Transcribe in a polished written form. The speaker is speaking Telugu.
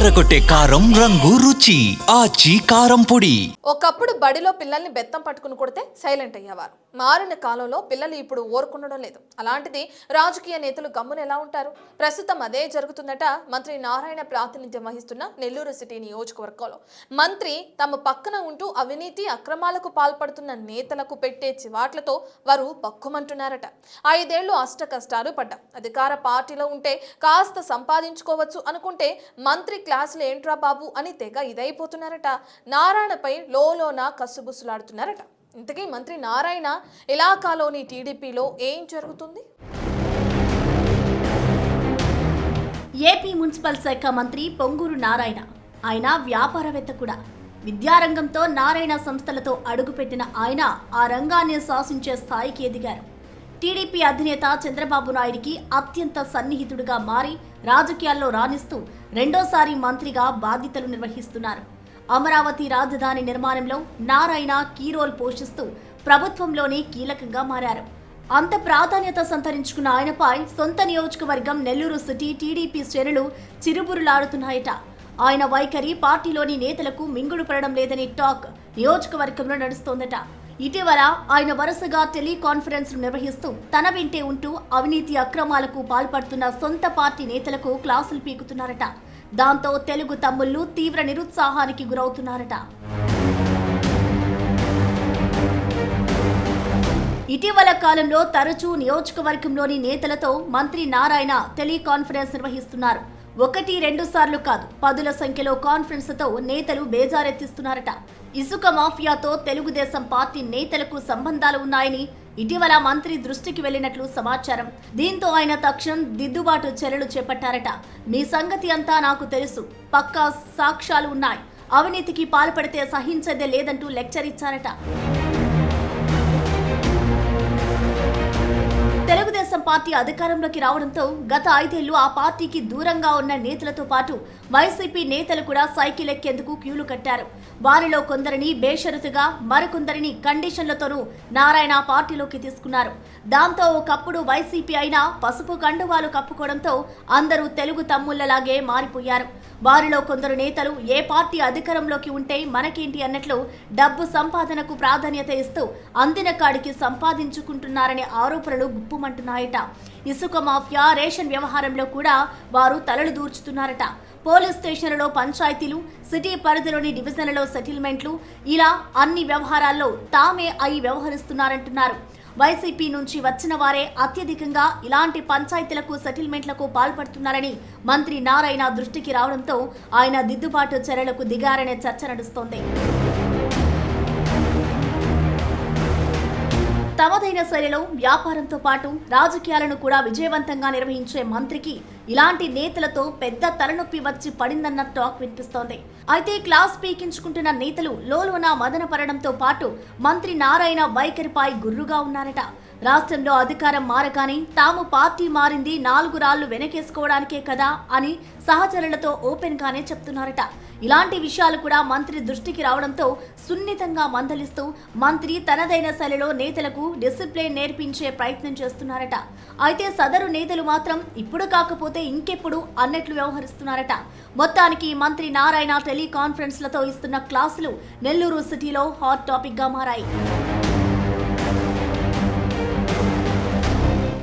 అదరకొట్టే కారం రంగు రుచి ఆచి కారం పొడి. ఒకప్పుడు బడిలో పిల్లల్ని బెత్తం పట్టుకుని కొడితే సైలెంట్ అయ్యేవారు. మారిన కాలంలో పిల్లలు ఇప్పుడు ఊరుకుండడం లేదు. అలాంటిది రాజకీయ నేతలు గమ్మున ఎలా ఉంటారు? ప్రస్తుతం అదే జరుగుతుందట. మంత్రి నారాయణ ప్రాతినిధ్యం వహిస్తున్న నెల్లూరు సిటీ నియోజకవర్గంలో మంత్రి తమ పక్కన ఉంటూ అవినీతి అక్రమాలకు పాల్పడుతున్న నేతలకు పెట్టే చివాట్లతో వారు పక్కుమంటున్నారట. 5 ఏళ్లు అష్ట కష్టాలు పడ్డా అధికార పార్టీలో ఉంటే కాస్త సంపాదించుకోవచ్చు అనుకుంటే మంత్రి క్లాసులు ఏంట్రా బాబు అని తెగ ఇదైపోతున్నారట. నారాయణపై లోలోన కసుబుసులాడుతున్నారట. ఇంతకీ మంత్రి నారాయణ ఇలాకాలోని టీడీపీలో ఏం జరుగుతుంది? ఏపీ మున్సిపల్ శాఖ మంత్రి పొంగూరు నారాయణ. ఆయన వ్యాపారవేత్త కూడా. విద్యారంగంతో నారాయణ సంస్థలతో అడుగుపెట్టిన ఆయన ఆ రంగాన్ని శాసించే స్థాయికి ఎదిగారు. టీడీపీ అధినేత చంద్రబాబు నాయుడికి అత్యంత సన్నిహితుడిగా మారి రాజకీయాల్లో రాణిస్తూ రెండోసారి మంత్రిగా బాధ్యతలు నిర్వహిస్తున్నారు. అమరావతి రాజధాని నిర్మాణంలో నారాయణ కీ రోల్ పోషిస్తూ ప్రభుత్వంలోనే కీలకంగా మారారు. అంత ప్రాధాన్యత సంతరించుకున్న ఆయనపై సొంత నియోజకవర్గం నెల్లూరు సిటీ టీడీపీ శ్రేణులు చిరుబురులాడుతున్నాయట. ఆయన వైఖరి పార్టీలోని నేతలకు మింగుడు పడడం లేదని టాక్ నియోజకవర్గంలో నడుస్తోందట. ఇటీవల ఆయన వరుసగా టెలికాన్ఫరెన్స్ నిర్వహిస్తూ తన వెంటే ఉంటూ అవినీతి అక్రమాలకు పాల్పడుతున్న సొంత పార్టీ నేతలకు క్లాసులు పీకుతున్నారట. దాంతో తెలుగు తమ్ముళ్లు తీవ్ర నిరుత్సాహానికి గురవుతున్నారట. ఇటీవల కాలంలో తరచూ నియోజకవర్గంలోని నేతలతో మంత్రి నారాయణ టెలికాన్ఫరెన్స్ నిర్వహిస్తున్నారు. 1-2 సార్లు కాదు, 10ల సంఖ్యలో కాన్ఫరెన్స్తో నేతలు బేజారెత్తిస్తున్నారట. ఇసుక మాఫియాతో తెలుగుదేశం పార్టీ నేతలకు సంబంధాలు ఉన్నాయని ఇటీవల మంత్రి దృష్టికి వెళ్లినట్లు సమాచారం. దీంతో ఆయన తక్షణం దిద్దుబాటు చర్యలు చేపట్టారట. మీ సంగతి అంతా నాకు తెలుసు, పక్కా సాక్ష్యాలు ఉన్నాయి, అవినీతికి పాల్పడితే సహించేదే లేదంటూ లెక్చర్ ఇచ్చారట. తెలుగుదేశం పార్టీ అధికారంలోకి రావడంతో గత 5 ఏళ్లు ఆ పార్టీకి దూరంగా ఉన్న నేతలతో పాటు వైసీపీ నేతలు కూడా సైకిల్ ఎక్కేందుకు క్యూలు కట్టారు. వారిలో కొందరిని బేషరతుగా, మరికొందరిని కండిషన్లతోనూ నారాయణ పార్టీలోకి తీసుకున్నారు. దాంతో ఒకప్పుడు వైసీపీ అయినా పసుపు కండువాలు కప్పుకోవడంతో అందరూ తెలుగు తమ్ముళ్లలాగే మారిపోయారు. వారిలో కొందరు నేతలు ఏ పార్టీ అధికారంలోకి ఉంటే మనకేంటి అన్నట్లు డబ్బు సంపాదనకు ప్రాధాన్యత ఇస్తూ అందిన కాడికి సంపాదించుకుంటున్నారనే ఆరోపణలు గుప్పుమంటున్నాయట. ఇసుక మాఫియా, రేషన్ వ్యవహారంలో కూడా వారు తలలు దూర్చుతున్నారట. పోలీస్ స్టేషన్లలో పంచాయతీలు, సిటీ పరిధిలోని డివిజన్లలో సెటిల్మెంట్లు, ఇలా అన్ని వ్యవహారాల్లో తామే అయి వ్యవహరిస్తున్నారంటున్నారు. వైసీపీ నుంచి వచ్చిన వారే అత్యధికంగా ఇలాంటి పంచాయతీలకు, సెటిల్మెంట్లకు పాల్పడుతున్నారని మంత్రి నారాయణ దృష్టికి రావడంతో ఆయన దిద్దుబాటు చర్యలకు దిగారనే చర్చ నడుస్తోంది. తమదైన శైలిలో వ్యాపారంతో పాటు రాజకీయాలను కూడా విజయవంతంగా నిర్వహించే మంత్రికి ఇలాంటి నేతలతో పెద్ద తలనొప్పి వచ్చి పడిందన్న టాక్ వినిపిస్తోంది. అయితే క్లాస్ పీకించుకుంటున్న నేతలు లోలోన మదన పడడంతో పాటు మంత్రి నారాయణ వైఖరిపై గుర్రుగా ఉన్నారట. రాష్ట్రంలో అధికారం మారగానే తాము పార్టీ మారింది 4 రాళ్లు వెనకేసుకోవడానికే కదా అని సహచరులతో ఓపెన్ గానే చెప్తున్నారట. ఇలాంటి విషయాలు కూడా మంత్రి దృష్టికి రావడంతో సున్నితంగా మందలిస్తూ మంత్రి తనదైన శైలిలో నేతలకు డిసిప్లిన్ నేర్పించే ప్రయత్నం చేస్తున్నారట. అయితే సదరు నేతలు మాత్రం ఇప్పుడు కాకపోతే ఇంకెప్పుడు అన్నట్లు వ్యవహరిస్తున్నారట. మొత్తానికి మంత్రి నారాయణ టెలికాన్ఫరెన్స్లతో ఇస్తున్న క్లాసులు నెల్లూరు సిటీలో హాట్ టాపిక్ గా మారాయి.